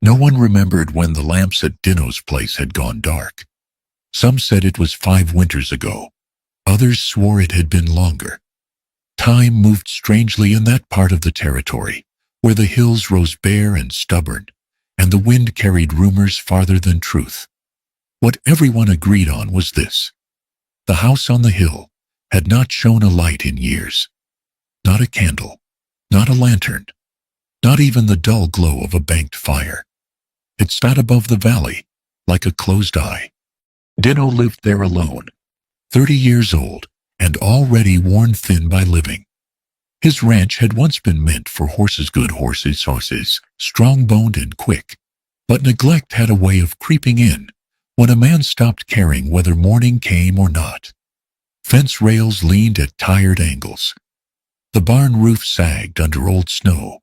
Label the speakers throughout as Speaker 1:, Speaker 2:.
Speaker 1: No one remembered when the lamps at Dino's place had gone dark. Some said it was 5 winters ago. Others swore it had been longer. Time moved strangely in that part of the territory, where the hills rose bare and stubborn, and the wind carried rumors farther than truth. What everyone agreed on was this: the house on the hill had not shown a light in years. Not a candle, not a lantern, not even the dull glow of a banked fire. It sat above the valley, like a closed eye. Dino lived there alone, 30 years old, and already worn thin by living. His ranch had once been meant for horses, good horses, strong-boned and quick, but neglect had a way of creeping in when a man stopped caring whether morning came or not. Fence rails leaned at tired angles. The barn roof sagged under old snow.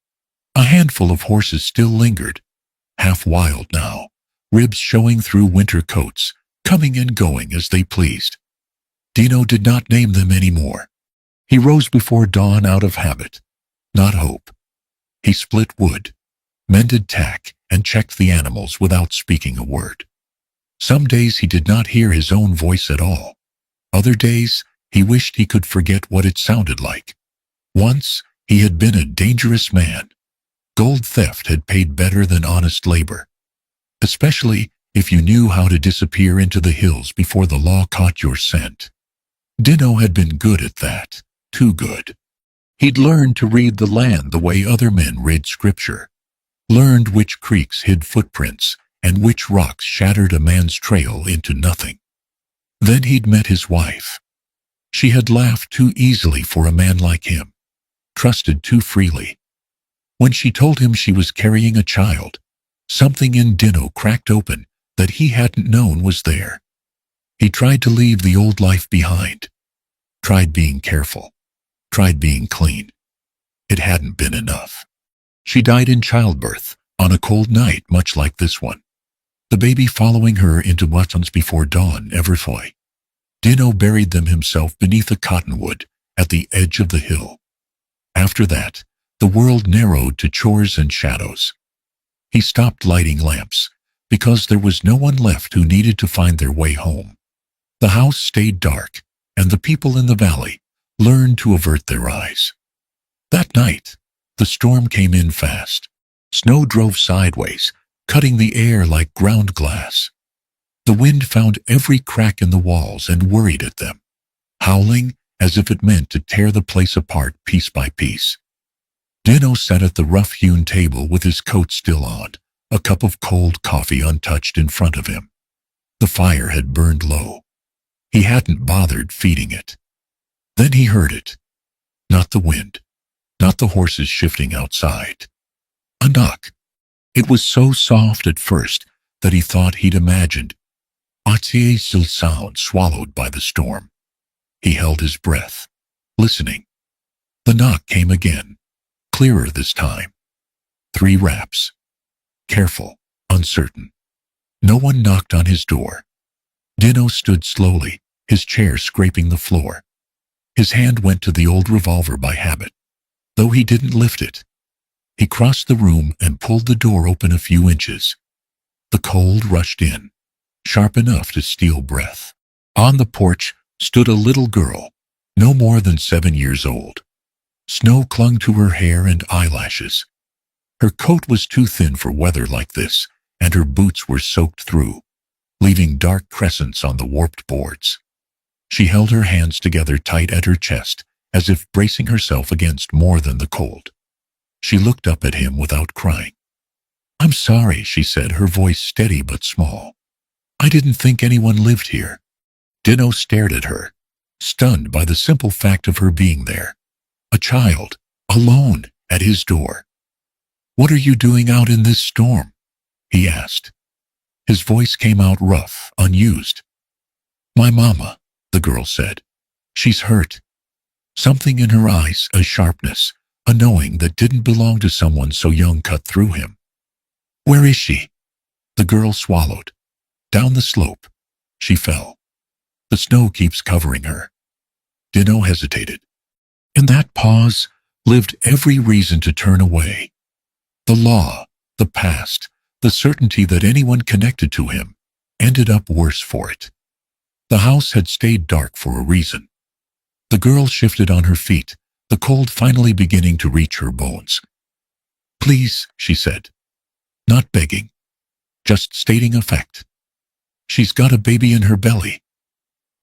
Speaker 1: A handful of horses still lingered, half wild now, ribs showing through winter coats, coming and going as they pleased. Dino did not name them anymore. He rose before dawn out of habit, not hope. He split wood, mended tack, and checked the animals without speaking a word. Some days he did not hear his own voice at all. Other days he wished he could forget what it sounded like. Once he had been a dangerous man. Gold theft had paid better than honest labor, especially if you knew how to disappear into the hills before the law caught your scent. Dino had been good at that, too good. He'd learned to read the land the way other men read scripture, learned which creeks hid footprints and which rocks shattered a man's trail into nothing. Then he'd met his wife. She had laughed too easily for a man like him, trusted too freely. When she told him she was carrying a child, something in Dino cracked open that he hadn't known was there. He tried to leave the old life behind, tried being careful, tried being clean. It hadn't been enough. She died in childbirth, on a cold night much like this one, the baby following her into Watson's before dawn ever saw. Dino buried them himself beneath a cottonwood at the edge of the hill. After that, the world narrowed to chores and shadows. He stopped lighting lamps because there was no one left who needed to find their way home. The house stayed dark, and the people in the valley learned to avert their eyes. That night, the storm came in fast. Snow drove sideways, cutting the air like ground glass. The wind found every crack in the walls and worried at them, howling as if it meant to tear the place apart piece by piece. Dino sat at the rough-hewn table with his coat still on, a cup of cold coffee untouched in front of him. The fire had burned low. He hadn't bothered feeding it. Then he heard it. Not the wind, not the horses shifting outside. A knock. It was so soft at first that he thought he'd imagined a still sound swallowed by the storm. He held his breath, listening. The knock came again, clearer this time. 3 raps. Careful, uncertain. No one knocked on his door. Dino stood slowly, his chair scraping the floor. His hand went to the old revolver by habit, though he didn't lift it. He crossed the room and pulled the door open a few inches. The cold rushed in, sharp enough to steal breath. On the porch stood a little girl, no more than 7 years old. Snow clung to her hair and eyelashes. Her coat was too thin for weather like this, and her boots were soaked through, leaving dark crescents on the warped boards. She held her hands together tight at her chest, as if bracing herself against more than the cold. She looked up at him without crying. "I'm sorry," she said, her voice steady but small. "I didn't think anyone lived here." Dino stared at her, stunned by the simple fact of her being there. A child, alone, at his door. "What are you doing out in this storm?" he asked. His voice came out rough, unused. "My mama," the girl said. "She's hurt." Something in her eyes, a sharpness, a knowing that didn't belong to someone so young, cut through him. "Where is she?" The girl swallowed. "Down the slope." She fell. "The snow keeps covering her." Dino hesitated. In that pause lived every reason to turn away. The law, the past, The certainty that anyone connected to him ended up worse for it. The house had stayed dark for a reason. The girl shifted on her feet, the cold finally beginning to reach her bones. "Please," she said. Not begging, just stating a fact. "She's got a baby in her belly."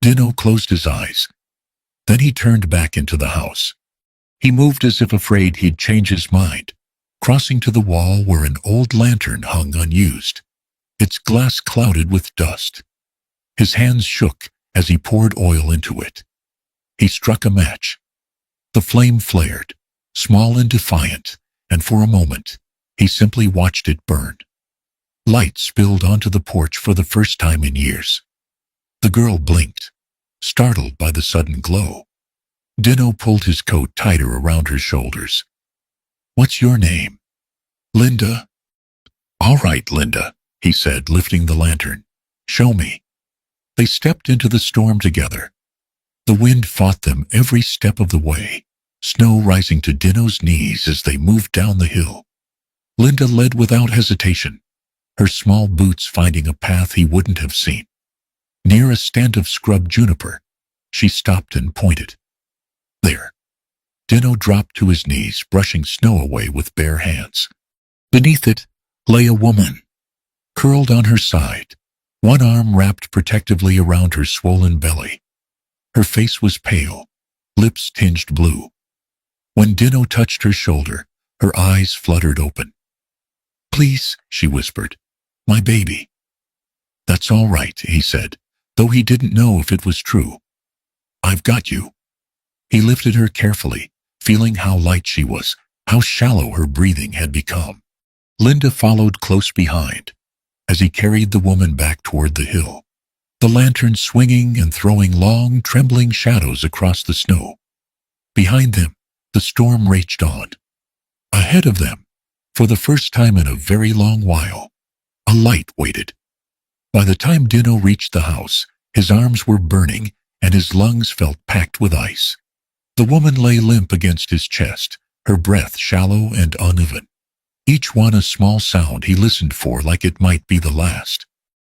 Speaker 1: Dino closed his eyes. Then he turned back into the house. He moved as if afraid he'd change his mind, crossing to the wall where an old lantern hung unused, its glass clouded with dust. His hands shook as he poured oil into it. He struck a match. The flame flared, small and defiant, and for a moment, he simply watched it burn. Light spilled onto the porch for the first time in years. The girl blinked, startled by the sudden glow. Dino pulled his coat tighter around her shoulders. "What's your name?" "Linda." "All right, Linda," he said, lifting the lantern. "Show me." They stepped into the storm together. The wind fought them every step of the way, snow rising to Dino's knees as they moved down the hill. Linda led without hesitation, her small boots finding a path he wouldn't have seen. Near a stand of scrub juniper, she stopped and pointed. "There." Dino dropped to his knees, brushing snow away with bare hands. Beneath it lay a woman, curled on her side, one arm wrapped protectively around her swollen belly. Her face was pale, lips tinged blue. When Dino touched her shoulder, her eyes fluttered open. "Please," she whispered, "my baby." "That's all right," he said, though he didn't know if it was true. "I've got you." He lifted her carefully, feeling how light she was, how shallow her breathing had become. Linda followed close behind, as he carried the woman back toward the hill, the lantern swinging and throwing long, trembling shadows across the snow. Behind them, the storm raged on. Ahead of them, for the first time in a very long while, a light waited. By the time Dino reached the house, his arms were burning and his lungs felt packed with ice. The woman lay limp against his chest, her breath shallow and uneven. Each one a small sound he listened for like it might be the last.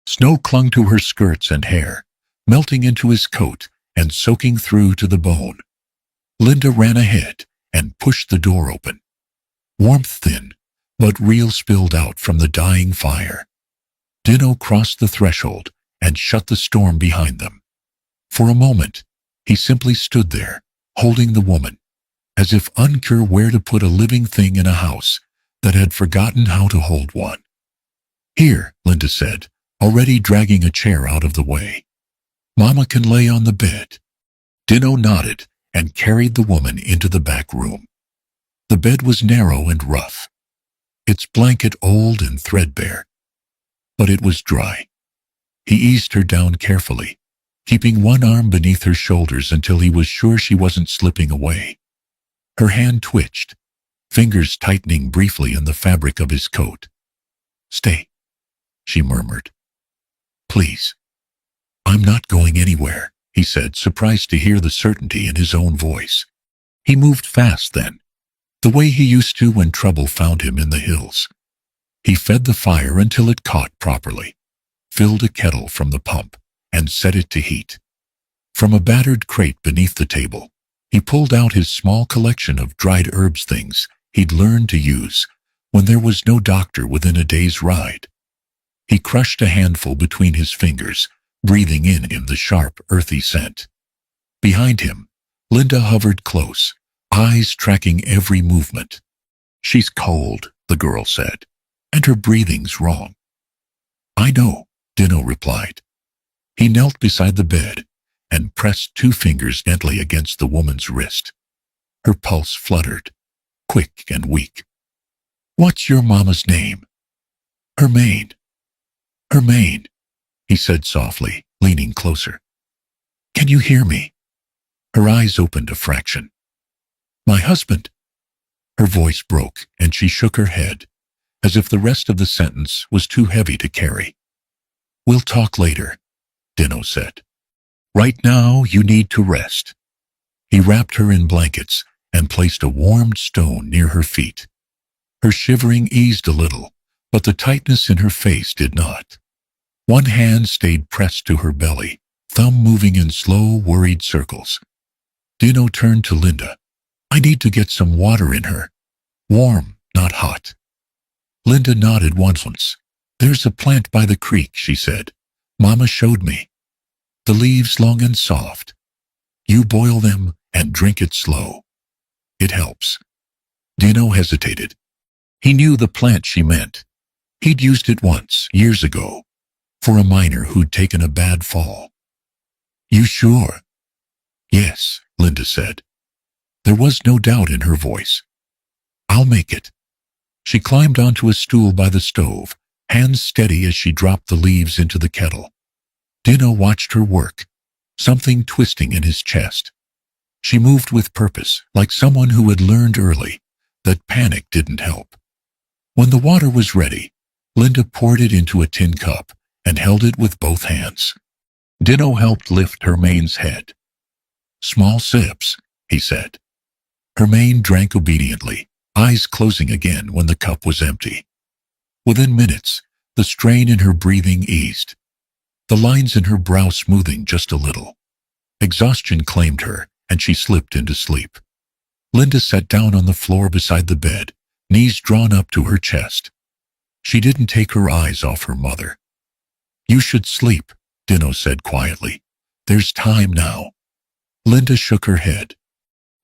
Speaker 1: Snow clung to her skirts and hair, melting into his coat and soaking through to the bone. Linda ran ahead and pushed the door open. Warmth thin, but real spilled out from the dying fire. Dino crossed the threshold and shut the storm behind them. For a moment, he simply stood there, holding the woman, as if unsure where to put a living thing in a house that had forgotten how to hold one. "Here," Linda said, already dragging a chair out of the way. "Mama can lay on the bed." Dino nodded and carried the woman into the back room. The bed was narrow and rough, its blanket old and threadbare, but it was dry. He eased her down carefully, keeping one arm beneath her shoulders until he was sure she wasn't slipping away. Her hand twitched, fingers tightening briefly in the fabric of his coat. "Stay," she murmured. "Please." "I'm not going anywhere," he said, surprised to hear the certainty in his own voice. He moved fast then, the way he used to when trouble found him in the hills. He fed the fire until it caught properly, filled a kettle from the pump, and set it to heat. From a battered crate beneath the table, he pulled out his small collection of dried herbs, things he'd learned to use when there was no doctor within a day's ride. He crushed a handful between his fingers, breathing in the sharp, earthy scent. Behind him, Linda hovered close, eyes tracking every movement. "She's cold," the girl said, "and her breathing's wrong." "I know," Dino replied. He knelt beside the bed and pressed 2 fingers gently against the woman's wrist. Her pulse fluttered, quick and weak. "What's your mama's name?" "Hermaine." "Hermaine," he said softly, leaning closer. "Can you hear me?" Her eyes opened a fraction. "My husband." Her voice broke, and she shook her head, as if the rest of the sentence was too heavy to carry. "We'll talk later," Dino said. "Right now, you need to rest." He wrapped her in blankets and placed a warmed stone near her feet. Her shivering eased a little, but the tightness in her face did not. One hand stayed pressed to her belly, thumb moving in slow, worried circles. Dino turned to Linda. "I need to get some water in her. Warm, not hot." Linda nodded once. "There's a plant by the creek," she said. "Mama showed me. The leaves long and soft. You boil them and drink it slow. It helps." Dino hesitated. He knew the plant she meant. He'd used it once, years ago, for a miner who'd taken a bad fall. "You sure?" "Yes," Linda said. There was no doubt in her voice. "I'll make it." She climbed onto a stool by the stove, hands steady as she dropped the leaves into the kettle. Dino watched her work, something twisting in his chest. She moved with purpose, like someone who had learned early that panic didn't help. When the water was ready, Linda poured it into a tin cup and held it with both hands. Dino helped lift Hermaine's head. "Small sips," he said. Hermaine drank obediently, eyes closing again when the cup was empty. Within minutes, the strain in her breathing eased, the lines in her brow smoothing just a little. Exhaustion claimed her, and she slipped into sleep. Linda sat down on the floor beside the bed, knees drawn up to her chest. She didn't take her eyes off her mother. "You should sleep," Dino said quietly. "There's time now." Linda shook her head.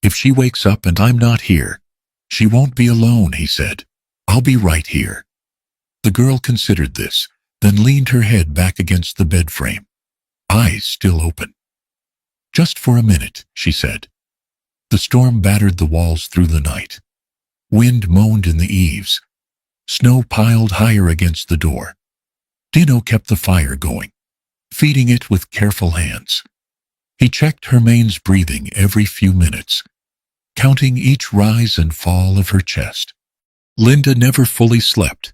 Speaker 1: "If she wakes up and I'm not here, she won't be alone," he said. "I'll be right here." The girl considered this, then leaned her head back against the bed frame, eyes still open. "Just for a minute," she said. The storm battered the walls through the night. Wind moaned in the eaves. Snow piled higher against the door. Dino kept the fire going, feeding it with careful hands. He checked Hermaine's breathing every few minutes, counting each rise and fall of her chest. Linda never fully slept.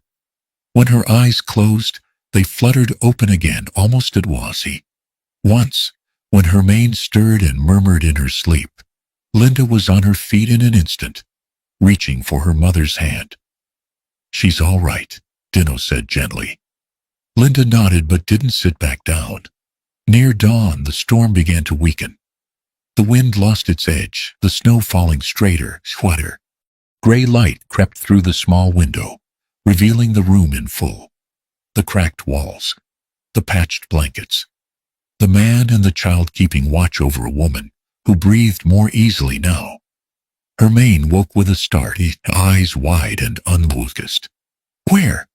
Speaker 1: When her eyes closed, they fluttered open again almost at once. Once, when Hermaine stirred and murmured in her sleep, Linda was on her feet in an instant, reaching for her mother's hand. "She's all right," Dino said gently. Linda nodded but didn't sit back down. Near dawn, the storm began to weaken. The wind lost its edge, the snow falling straighter, wetter. Gray light crept through the small window, revealing the room in full. The cracked walls, the patched blankets. The man and the child keeping watch over a woman who breathed more easily now. Hermaine woke with a start, eyes wide and unfocused. "Where?"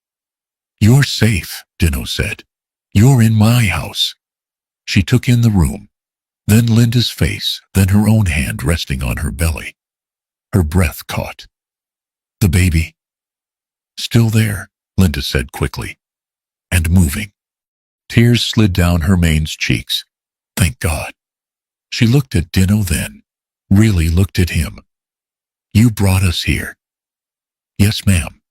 Speaker 1: "You're safe," Dino said. "You're in my house." She took in the room, then Linda's face, then her own hand resting on her belly. Her breath caught. "The baby?" "Still there," Linda said quickly, and moving. Tears slid down Hermaine's cheeks. "Thank God." She looked at Dino then, really looked at him. "You brought us here." "Yes, ma'am."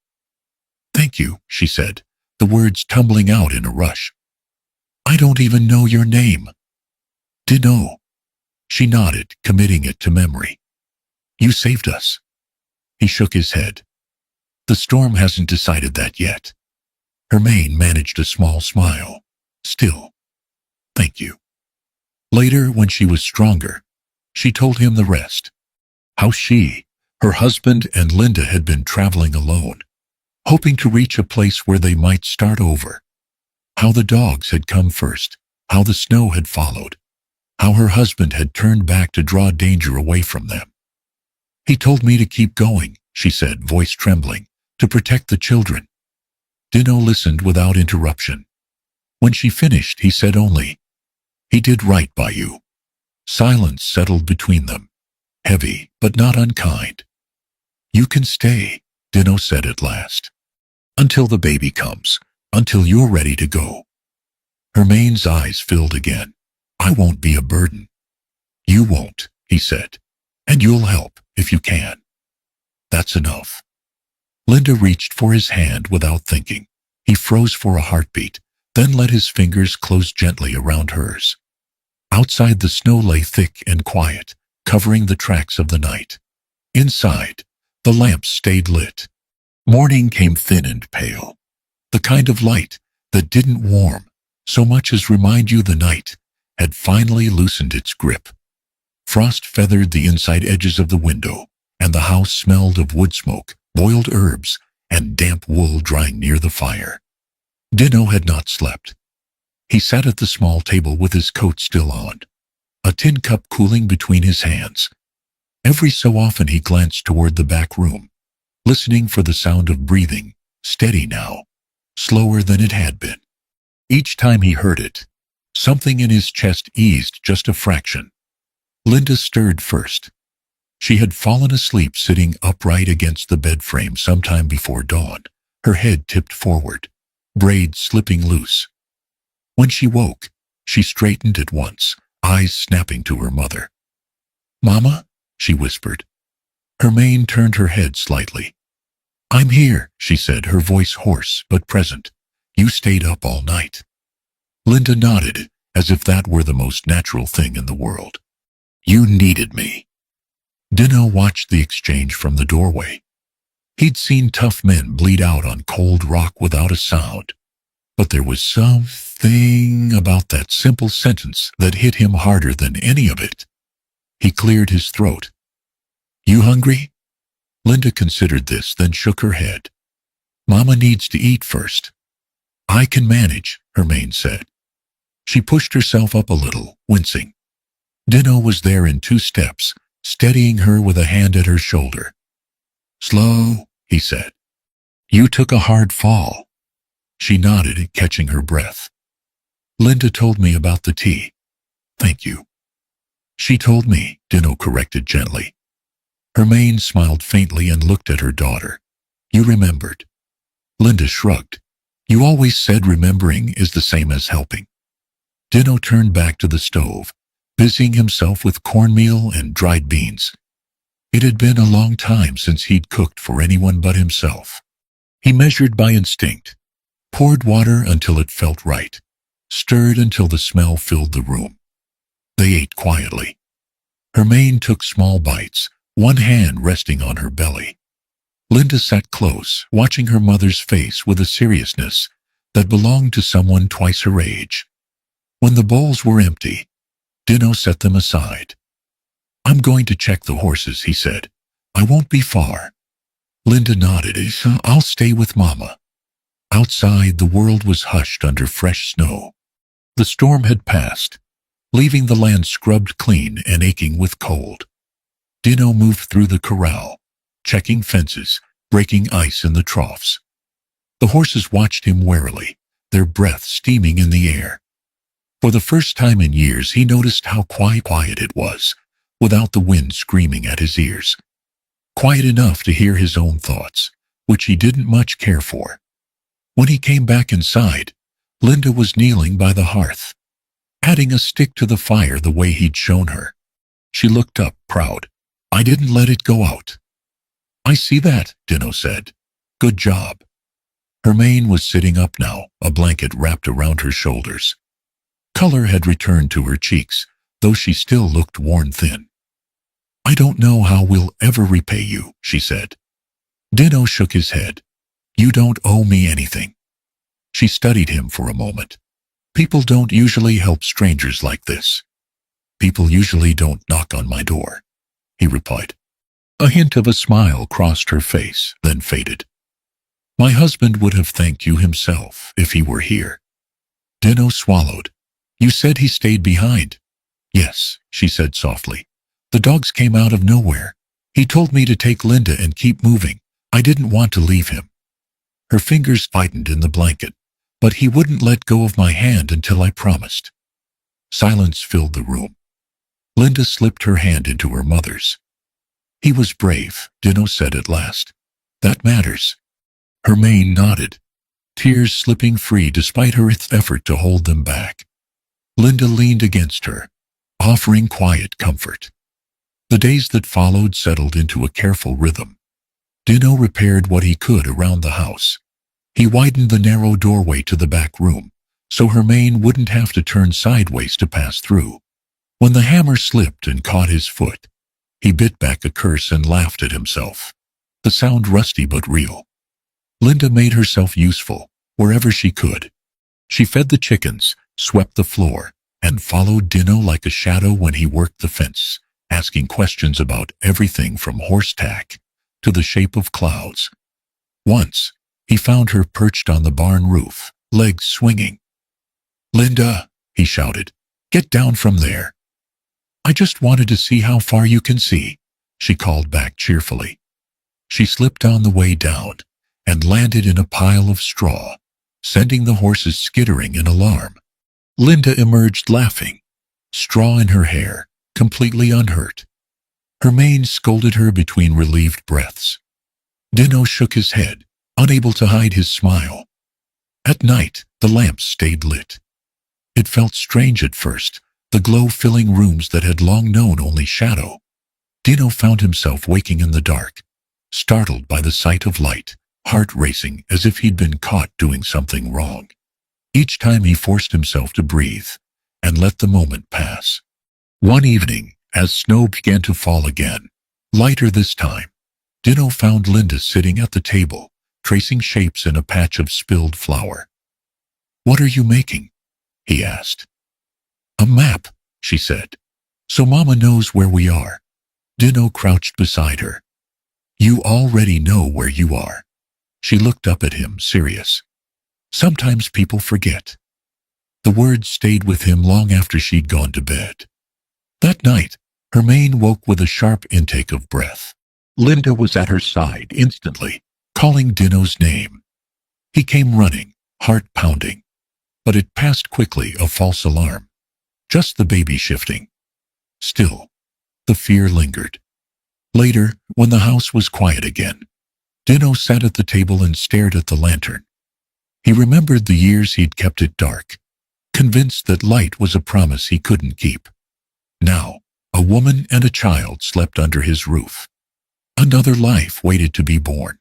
Speaker 1: "Thank you," she said, the words tumbling out in a rush. "I don't even know your name." "Dino." She nodded, committing it to memory. "You saved us." He shook his head. "The storm hasn't decided that yet." Hermaine managed a small smile. "Still, thank you." Later, when she was stronger, she told him the rest. How she, her husband, and Linda had been traveling alone, hoping to reach a place where they might start over. How the dogs had come first, how the snow had followed, how her husband had turned back to draw danger away from them. "He told me to keep going," she said, voice trembling, "to protect the children." Dino listened without interruption. When she finished, he said only, "He did right by you." Silence settled between them, heavy but not unkind. "You can stay," Dino said at last. "Until the baby comes, until you're ready to go." Hermaine's eyes filled again. "I won't be a burden." "You won't," he said, "and you'll help if you can." "That's enough." Linda reached for his hand without thinking. He froze for a heartbeat, then let his fingers close gently around hers. Outside, the snow lay thick and quiet, covering the tracks of the night. Inside, the lamps stayed lit. Morning came thin and pale. The kind of light that didn't warm so much as remind you the night had finally loosened its grip. Frost feathered the inside edges of the window, and the house smelled of wood smoke, boiled herbs, and damp wool drying near the fire. Dino had not slept. He sat at the small table with his coat still on, a tin cup cooling between his hands. Every so often he glanced toward the back room, listening for the sound of breathing, steady now, slower than it had been. Each time he heard it, something in his chest eased just a fraction. Linda stirred first. She had fallen asleep sitting upright against the bed frame sometime before dawn, her head tipped forward, braids slipping loose. When she woke, she straightened at once, eyes snapping to her mother. "Mama?" she whispered. Hermione turned her head slightly. "I'm here," she said, her voice hoarse but present. "You stayed up all night." Linda nodded, as if that were the most natural thing in the world. "You needed me." Dino watched the exchange from the doorway. He'd seen tough men bleed out on cold rock without a sound, but there was something about that simple sentence that hit him harder than any of it. He cleared his throat. "You hungry?" Linda considered this, then shook her head. "Mama needs to eat first." "I can manage," Hermione said. She pushed herself up a little, wincing. Dino was there in 2 steps, steadying her with a hand at her shoulder. "Slow," he said. "You took a hard fall." She nodded, catching her breath. "Linda told me about the tea." "Thank you." "She told me," Dino corrected gently. Hermione smiled faintly and looked at her daughter. "You remembered." Linda shrugged. "You always said remembering is the same as helping." Dino turned back to the stove, busying himself with cornmeal and dried beans. It had been a long time since he'd cooked for anyone but himself. He measured by instinct, poured water until it felt right, stirred until the smell filled the room. They ate quietly. Hermione took small bites, one hand resting on her belly. Linda sat close, watching her mother's face with a seriousness that belonged to someone twice her age. When the bowls were empty, Dino set them aside. "I'm going to check the horses," he said. "I won't be far." Linda nodded. "I'll stay with Mama." Outside, the world was hushed under fresh snow. The storm had passed, leaving the land scrubbed clean and aching with cold. Dino moved through the corral, checking fences, breaking ice in the troughs. The horses watched him warily, their breath steaming in the air. For the first time in years, he noticed how quiet it was, without the wind screaming at his ears. Quiet enough to hear his own thoughts, which he didn't much care for. When he came back inside, Linda was kneeling by the hearth, adding a stick to the fire the way he'd shown her. She looked up, proud. "I didn't let it go out." "I see that," Dino said. "Good job." Hermione was sitting up now, a blanket wrapped around her shoulders. Color had returned to her cheeks, though she still looked worn thin. "I don't know how we'll ever repay you," she said. Dino shook his head. "You don't owe me anything." She studied him for a moment. "People don't usually help strangers like this." "People usually don't knock on my door," he replied. A hint of a smile crossed her face, then faded. "My husband would have thanked you himself if he were here." Dino swallowed. "You said he stayed behind." "Yes," she said softly. "The dogs came out of nowhere. He told me to take Linda and keep moving. I didn't want to leave him." Her fingers tightened in the blanket, but he wouldn't let go of my hand until I promised. Silence filled the room. Linda slipped her hand into her mother's. "He was brave," Dino said at last. "That matters." Hermione nodded, tears slipping free despite her effort to hold them back. Linda leaned against her, offering quiet comfort. The days that followed settled into a careful rhythm. Dino repaired what he could around the house. He widened the narrow doorway to the back room, so Hermione wouldn't have to turn sideways to pass through. When the hammer slipped and caught his foot, he bit back a curse and laughed at himself. The sound rusty but real. Linda made herself useful, wherever she could. She fed the chickens, swept the floor, and followed Dino like a shadow when he worked the fence, asking questions about everything from horse tack to the shape of clouds. Once, he found her perched on the barn roof, legs swinging. "Linda," he shouted, "get down from there." "I just wanted to see how far you can see," she called back cheerfully. She slipped on the way down and landed in a pile of straw, sending the horses skittering in alarm. Linda emerged laughing, straw in her hair, completely unhurt. Her mane scolded her between relieved breaths. Dino shook his head, unable to hide his smile. At night, the lamps stayed lit. It felt strange at first, the glow filling rooms that had long known only shadow. Dino found himself waking in the dark, startled by the sight of light, heart racing as if he'd been caught doing something wrong. Each time he forced himself to breathe and let the moment pass. One evening, as snow began to fall again, lighter this time, Dino found Linda sitting at the table, tracing shapes in a patch of spilled flour. "What are you making?" he asked. "A map," she said, "so Mama knows where we are." Dino crouched beside her. "You already know where you are." She looked up at him, serious. "Sometimes people forget." The words stayed with him long after she'd gone to bed. That night, her mane woke with a sharp intake of breath. Linda was at her side instantly, calling Dino's name. He came running, heart pounding. But it passed quickly, a false alarm. Just the baby shifting. Still, the fear lingered. Later, when the house was quiet again, Dino sat at the table and stared at the lantern. He remembered the years he'd kept it dark, convinced that light was a promise he couldn't keep. Now, a woman and a child slept under his roof. Another life waited to be born.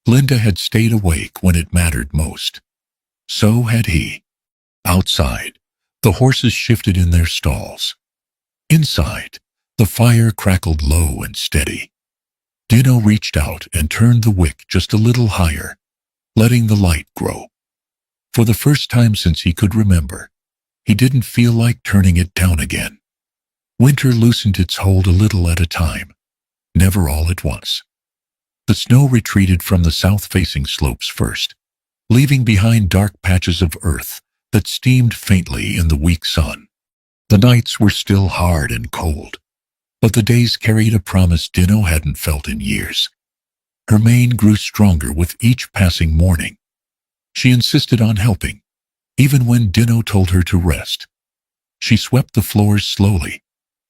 Speaker 1: Linda had stayed awake when it mattered most. So had he. Outside, the horses shifted in their stalls. Inside, the fire crackled low and steady. Dino reached out and turned the wick just a little higher, letting the light grow. For the first time since he could remember, he didn't feel like turning it down again. Winter loosened its hold a little at a time, never all at once. The snow retreated from the south-facing slopes first, leaving behind dark patches of earth that steamed faintly in the weak sun. The nights were still hard and cold, but the days carried a promise Dino hadn't felt in years. Her mane grew stronger with each passing morning. She insisted on helping, even when Dino told her to rest. She swept the floors slowly,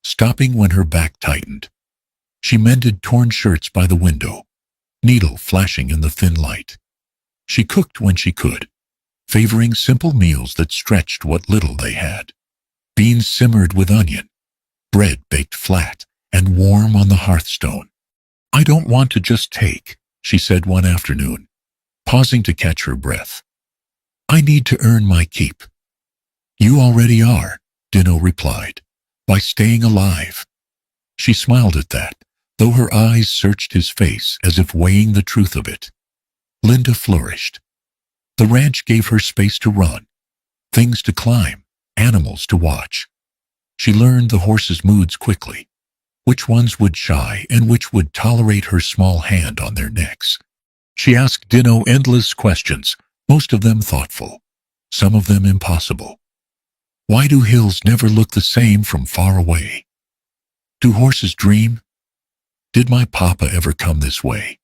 Speaker 1: stopping when her back tightened. She mended torn shirts by the window, needle flashing in the thin light. She cooked when she could, favoring simple meals that stretched what little they had. Beans simmered with onion, bread baked flat and warm on the hearthstone. "I don't want to just take," she said one afternoon, pausing to catch her breath. "I need to earn my keep." "You already are," Dino replied, "by staying alive." She smiled at that, though her eyes searched his face as if weighing the truth of it. Linda flourished. The ranch gave her space to run, things to climb, animals to watch. She learned the horses' moods quickly, which ones would shy and which would tolerate her small hand on their necks. She asked Dino endless questions, most of them thoughtful, some of them impossible. Why do hills never look the same from far away? Do horses dream? Did my papa ever come this way?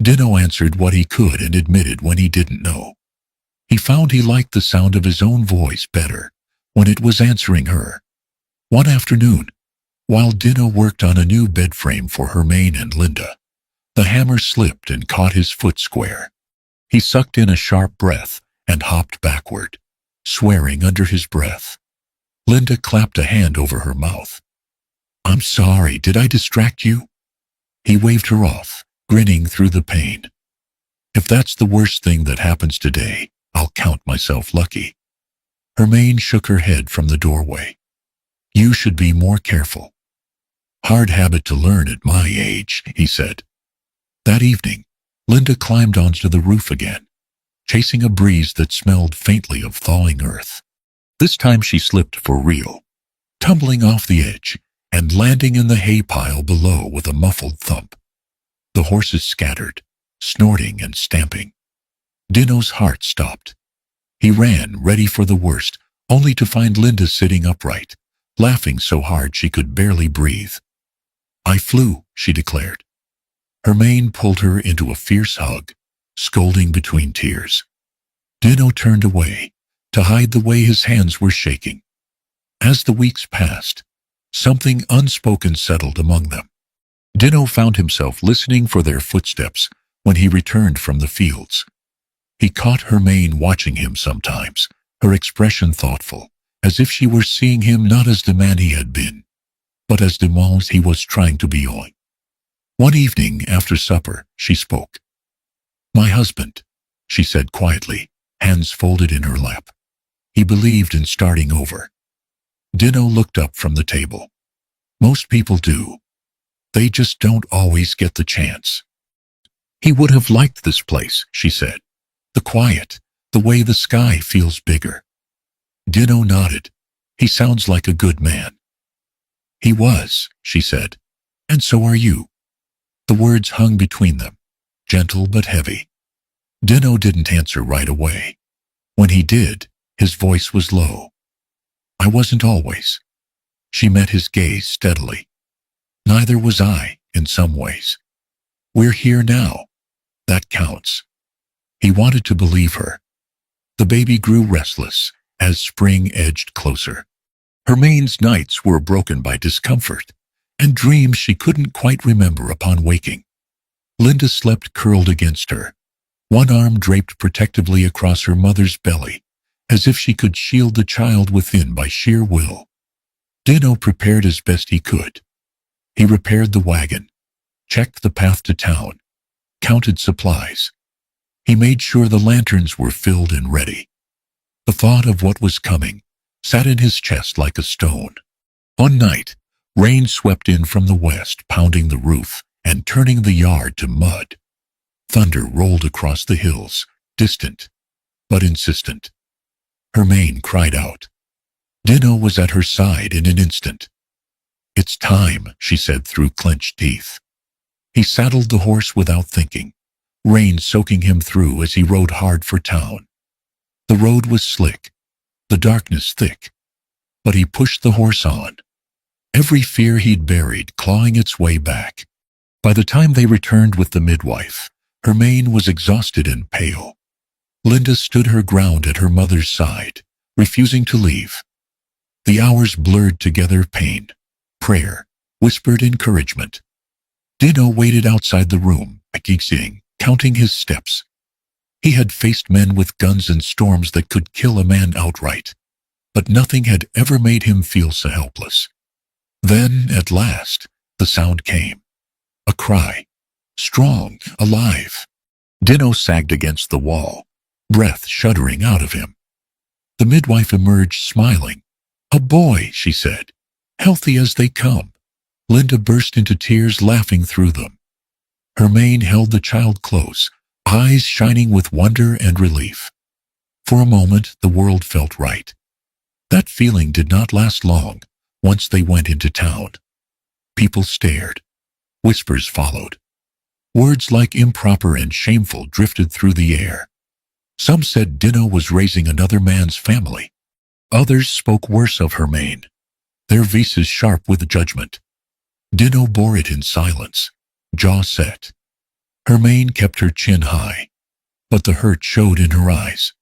Speaker 1: Dino answered what he could and admitted when he didn't know. He found he liked the sound of his own voice better when it was answering her. One afternoon, while Dino worked on a new bed frame for Hermione and Linda, the hammer slipped and caught his foot square. He sucked in a sharp breath and hopped backward, swearing under his breath. Linda clapped a hand over her mouth. "I'm sorry, did I distract you?" He waved her off, grinning through the pain. "If that's the worst thing that happens today, I'll count myself lucky." Hermione shook her head from the doorway. "You should be more careful." "Hard habit to learn at my age," he said. That evening, Linda climbed onto the roof again, chasing a breeze that smelled faintly of thawing earth. This time she slipped for real, tumbling off the edge and landing in the hay pile below with a muffled thump. The horses scattered, snorting and stamping. Dino's heart stopped. He ran, ready for the worst, only to find Linda sitting upright, laughing so hard she could barely breathe. "I flew," she declared. Her mane pulled her into a fierce hug, scolding between tears. Dino turned away, to hide the way his hands were shaking. As the weeks passed, something unspoken settled among them. Dino found himself listening for their footsteps when he returned from the fields. He caught her mane watching him sometimes, her expression thoughtful, as if she were seeing him not as the man he had been, but as the man he was trying to be on. One evening after supper, she spoke. "My husband," she said quietly, hands folded in her lap. "He believed in starting over." Dino looked up from the table. "Most people do. They just don't always get the chance." "He would have liked this place," she said. "The quiet, the way the sky feels bigger." Dino nodded. "He sounds like a good man." "He was," she said. "And so are you." The words hung between them, gentle but heavy. Dino didn't answer right away. When he did, his voice was low. "I wasn't always." She met his gaze steadily. "Neither was I, in some ways. We're here now. That counts." He wanted to believe her. The baby grew restless as spring edged closer. Her mane's nights were broken by discomfort and dreams she couldn't quite remember upon waking. Linda slept curled against her, one arm draped protectively across her mother's belly, as if she could shield the child within by sheer will. Dino prepared as best he could. He repaired the wagon, checked the path to town, counted supplies. He made sure the lanterns were filled and ready. The thought of what was coming sat in his chest like a stone. One night, rain swept in from the west, pounding the roof and turning the yard to mud. Thunder rolled across the hills, distant, but insistent. Her mane cried out. Dino was at her side in an instant. "It's time," she said through clenched teeth. He saddled the horse without thinking, rain soaking him through as he rode hard for town. The road was slick, the darkness thick, but he pushed the horse on, every fear he'd buried clawing its way back. By the time they returned with the midwife, her mane was exhausted and pale. Linda stood her ground at her mother's side, refusing to leave. The hours blurred together, pain, prayer, whispered encouragement. Dino waited outside the room, counting his steps. He had faced men with guns and storms that could kill a man outright, but nothing had ever made him feel so helpless. Then, at last, the sound came. A cry. Strong, alive. Dino sagged against the wall, breath shuddering out of him. The midwife emerged smiling. "A boy," she said. "Healthy as they come." Linda burst into tears, laughing through them. Her mane held the child close, eyes shining with wonder and relief. For a moment, the world felt right. That feeling did not last long once they went into town. People stared. Whispers followed. Words like improper and shameful drifted through the air. Some said Dino was raising another man's family. Others spoke worse of her mane, their voices sharp with judgment. Dino bore it in silence, jaw set. Her mane kept her chin high, but the hurt showed in her eyes.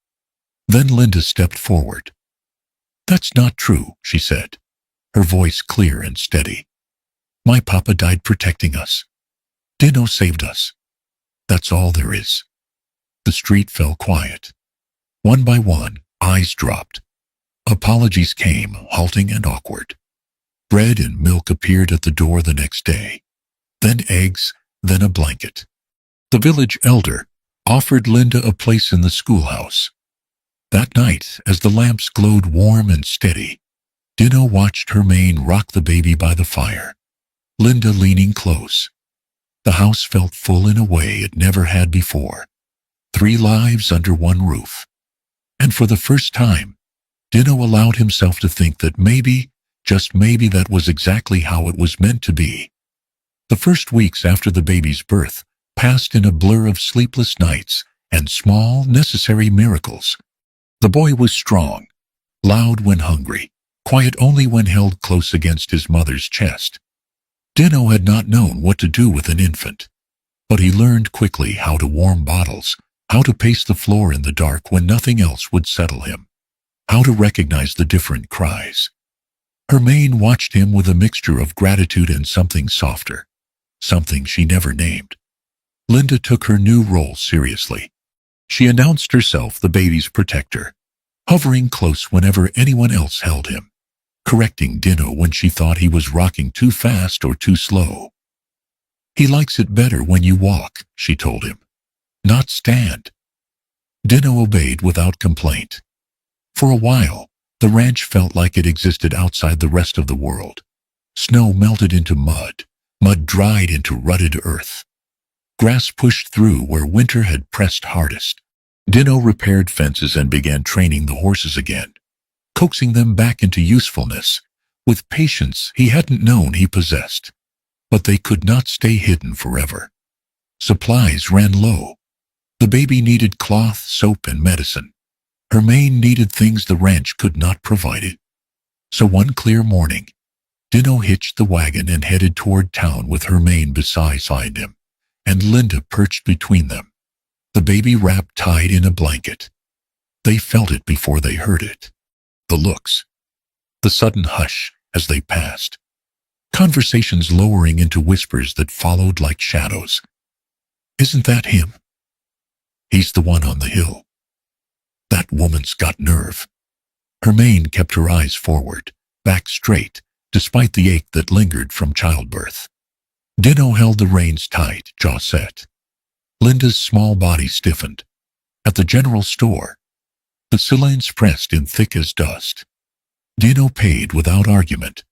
Speaker 1: Then Linda stepped forward. "That's not true," she said, her voice clear and steady. "My papa died protecting us. Dino saved us. That's all there is." The street fell quiet. One by one, eyes dropped. Apologies came, halting and awkward. Bread and milk appeared at the door the next day. Then eggs, then a blanket. The village elder offered Linda a place in the schoolhouse. That night, as the lamps glowed warm and steady, Dino watched her mane rock the baby by the fire, Linda leaning close. The house felt full in a way it never had before. 3 lives under one roof. And for the first time, Dino allowed himself to think that maybe, just maybe, that was exactly how it was meant to be. The first weeks after the baby's birth passed in a blur of sleepless nights and small, necessary miracles. The boy was strong, loud when hungry, quiet only when held close against his mother's chest. Dino had not known what to do with an infant, but he learned quickly how to warm bottles, how to pace the floor in the dark when nothing else would settle him, how to recognize the different cries. Hermione watched him with a mixture of gratitude and something softer, something she never named. Linda took her new role seriously. She announced herself the baby's protector, hovering close whenever anyone else held him, correcting Dino when she thought he was rocking too fast or too slow. "He likes it better when you walk," she told him, "not stand." Dino obeyed without complaint. For a while, the ranch felt like it existed outside the rest of the world. Snow melted into mud, mud dried into rutted earth. Grass pushed through where winter had pressed hardest. Dino repaired fences and began training the horses again, coaxing them back into usefulness, with patience he hadn't known he possessed. But they could not stay hidden forever. Supplies ran low. The baby needed cloth, soap, and medicine. Hermione needed things the ranch could not provide it. So one clear morning, Dino hitched the wagon and headed toward town with Hermione beside him, and Linda perched between them, the baby wrapped tight in a blanket. They felt it before they heard it. The looks, the sudden hush as they passed, conversations lowering into whispers that followed like shadows. "Isn't that him? He's the one on the hill. That woman's got nerve." Hermione kept her eyes forward, back straight, despite the ache that lingered from childbirth. Dino held the reins tight, jaw set. Linda's small body stiffened. At the general store, the silence pressed in thick as dust. Dino paid without argument.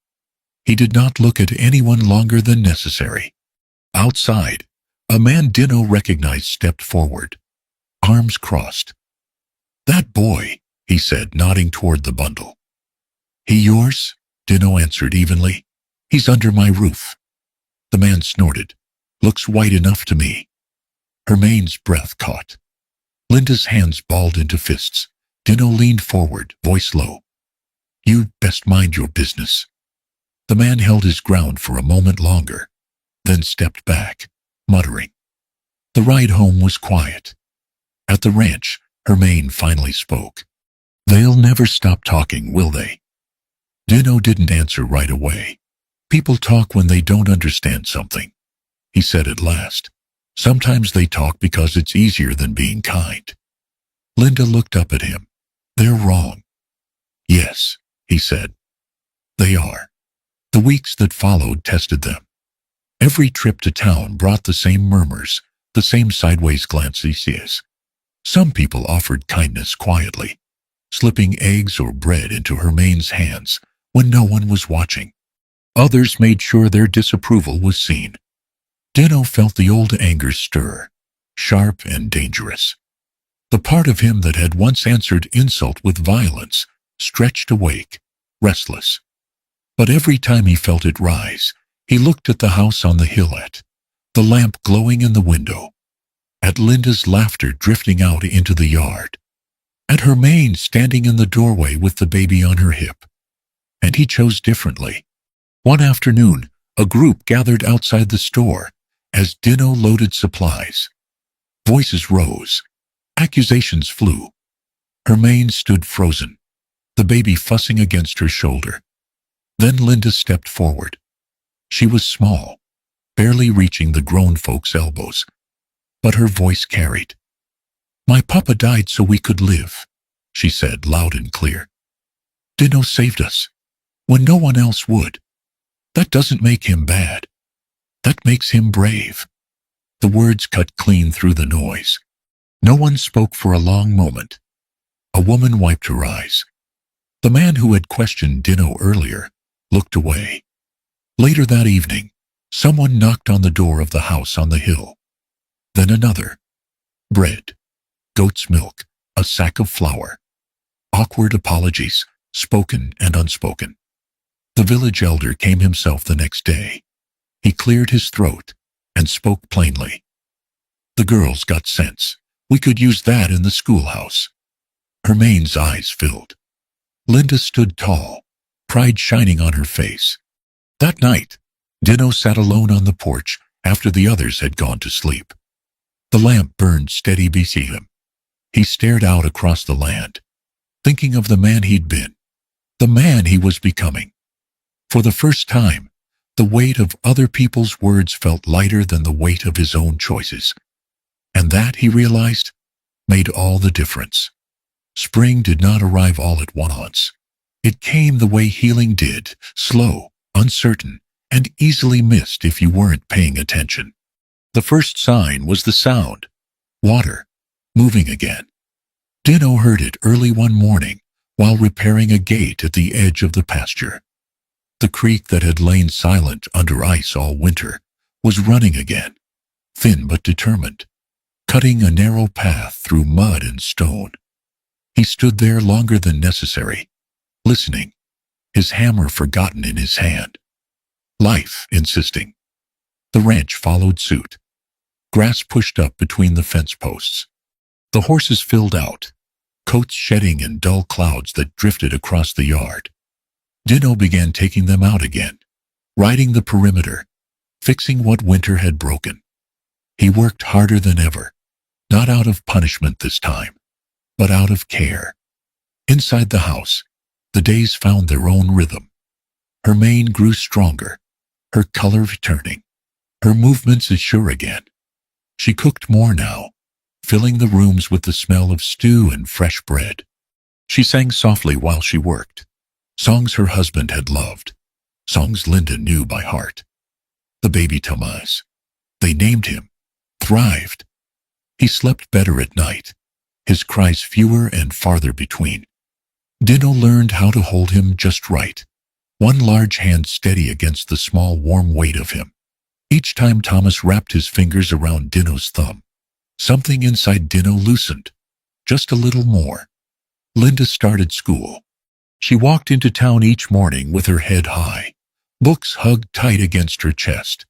Speaker 1: He did not look at anyone longer than necessary. Outside, a man Dino recognized stepped forward, arms crossed. "That boy," he said, nodding toward the bundle. "He yours?" Dino answered evenly. "He's under my roof." The man snorted. "Looks white enough to me." Hermione's breath caught. Linda's hands balled into fists. Dino leaned forward, voice low. "You best mind your business." The man held his ground for a moment longer, then stepped back, muttering. The ride home was quiet. At the ranch, Hermione finally spoke. "They'll never stop talking, will they?" Dino didn't answer right away. "People talk when they don't understand something," he said at last. "Sometimes they talk because it's easier than being kind." Linda looked up at him. "They're wrong." "Yes," he said. "They are." The weeks that followed tested them. Every trip to town brought the same murmurs, the same sideways glances. Some people offered kindness quietly, slipping eggs or bread into Hermione's hands when no one was watching. Others made sure their disapproval was seen. Dino felt the old anger stir, sharp and dangerous. The part of him that had once answered insult with violence stretched awake, restless. But every time he felt it rise, he looked at the house on the hill, at the lamp glowing in the window, at Linda's laughter drifting out into the yard, at Hermione standing in the doorway with the baby on her hip. And he chose differently. One afternoon, a group gathered outside the store as Dino loaded supplies. Voices rose. Accusations flew. Hermione stood frozen, the baby fussing against her shoulder. Then Linda stepped forward. She was small, barely reaching the grown folks' elbows, but her voice carried. "My papa died so we could live," she said loud and clear. "Dino saved us, when no one else would. That doesn't make him bad. That makes him brave." The words cut clean through the noise. No one spoke for a long moment. A woman wiped her eyes. The man who had questioned Dino earlier looked away. Later that evening, someone knocked on the door of the house on the hill. Then another. "Bread," goat's milk, a sack of flour. Awkward apologies, spoken and unspoken. The village elder came himself the next day. He cleared his throat and spoke plainly. The girls got sense. We could use that in the schoolhouse. Hermaine's eyes filled. Linda stood tall, pride shining on her face. That night, Dino sat alone on the porch after the others had gone to sleep. The lamp burned steady beside him. He stared out across the land, thinking of the man he'd been, the man he was becoming. For the first time, the weight of other people's words felt lighter than the weight of his own choices. And that, he realized, made all the difference. Spring did not arrive all at once. It came the way healing did, slow, uncertain, and easily missed if you weren't paying attention. The first sign was the sound. Water, moving again. Dino heard it early one morning while repairing a gate at the edge of the pasture. The creek that had lain silent under ice all winter was running again, thin but determined, cutting a narrow path through mud and stone. He stood there longer than necessary, listening, his hammer forgotten in his hand. Life insisting. The ranch followed suit. Grass pushed up between the fence posts. The horses filled out, coats shedding in dull clouds that drifted across the yard. Dino began taking them out again, riding the perimeter, fixing what winter had broken. He worked harder than ever, not out of punishment this time, but out of care. Inside the house, the days found their own rhythm. Her mane grew stronger, her color returning, her movements as sure again. She cooked more now, filling the rooms with the smell of stew and fresh bread. She sang softly while she worked, songs her husband had loved, songs Linda knew by heart. The baby Tomas, they named him, thrived. He slept better at night, his cries fewer and farther between. Dino learned how to hold him just right, one large hand steady against the small warm weight of him. Each time Thomas wrapped his fingers around Dino's thumb, something inside Dino loosened, just a little more. Linda started school. She walked into town each morning with her head high, books hugged tight against her chest.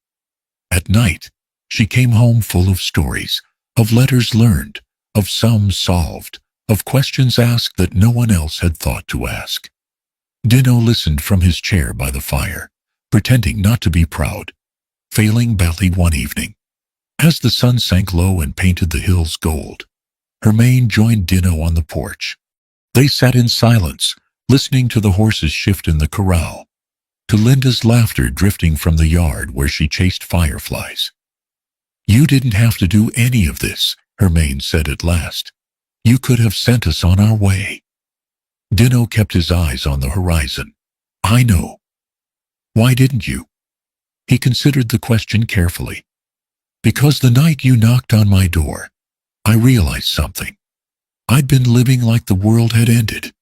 Speaker 1: At night, she came home full of stories, of letters learned, of sums solved, of questions asked that no one else had thought to ask. Dino listened from his chair by the fire, pretending not to be proud, failing badly one evening. As the sun sank low and painted the hills gold, Hermione joined Dino on the porch. They sat in silence, listening to the horses shift in the corral, to Linda's laughter drifting from the yard where she chased fireflies. "You didn't have to do any of this," Hermione said at last. "You could have sent us on our way." Dino kept his eyes on the horizon. "I know." "Why didn't you?" He considered the question carefully. "Because the night you knocked on my door, I realized something. I'd been living like the world had ended,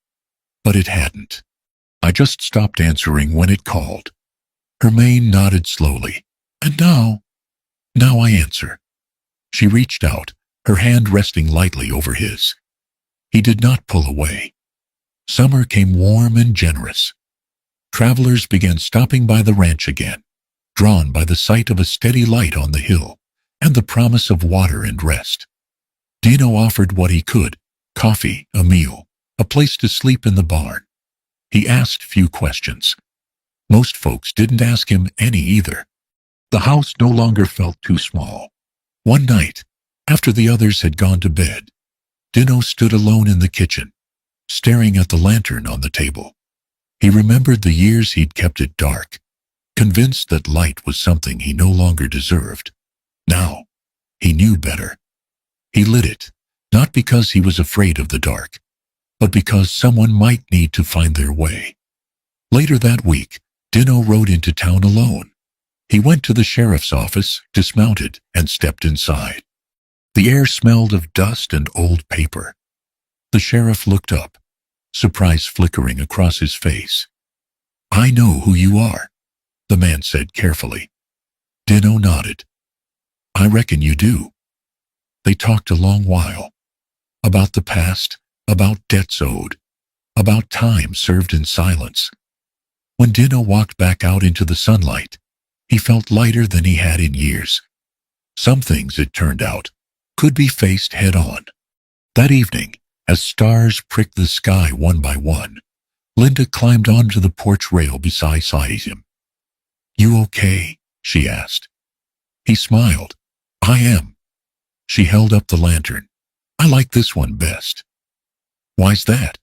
Speaker 1: but it hadn't. I just stopped answering when it called." Hermione nodded slowly. "And now I answer." She reached out, her hand resting lightly over his. He did not pull away. Summer came warm and generous. Travelers began stopping by the ranch again, drawn by the sight of a steady light on the hill and the promise of water and rest. Dino offered what he could: coffee, a meal, a place to sleep in the barn. He asked few questions. Most folks didn't ask him any either. The house no longer felt too small. One night, after the others had gone to bed, Dino stood alone in the kitchen, staring at the lantern on the table. He remembered the years he'd kept it dark, convinced that light was something he no longer deserved. Now, he knew better. He lit it, not because he was afraid of the dark, but because someone might need to find their way. Later that week, Dino rode into town alone. He went to the sheriff's office, dismounted, and stepped inside. The air smelled of dust and old paper. The sheriff looked up, surprise flickering across his face. "I know who you are," the man said carefully. Dino nodded. "I reckon you do." They talked a long while. about the past, about debts owed, about time served in silence. When Dino walked back out into the sunlight, he felt lighter than he had in years. Some things, it turned out, could be faced head-on. That evening, as stars pricked the sky one by one, Linda climbed onto the porch rail beside him. "You okay?" she asked. He smiled. "I am." She held up the lantern. "I like this one best." "Why's that?"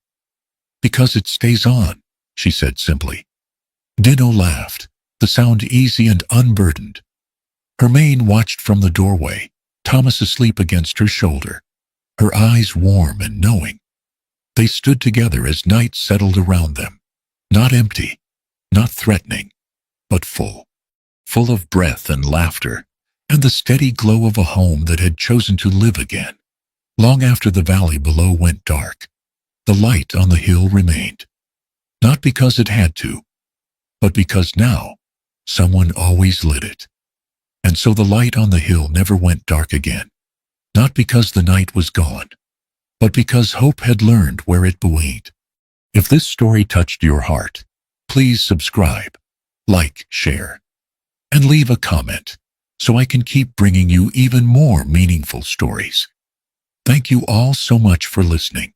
Speaker 1: "Because it stays on," she said simply. Dino laughed, the sound easy and unburdened. Hermione watched from the doorway, Thomas asleep against her shoulder, her eyes warm and knowing. They stood together as night settled around them, not empty, not threatening, but full of breath and laughter, and the steady glow of a home that had chosen to live again. Long after the valley below went dark, the light on the hill remained, not because it had to, but because now someone always lit it. And so the light on the hill never went dark again, not because the night was gone, but because hope had learned where it belonged. If this story touched your heart, please subscribe, like, share, and leave a comment so I can keep bringing you even more meaningful stories. Thank you all so much for listening.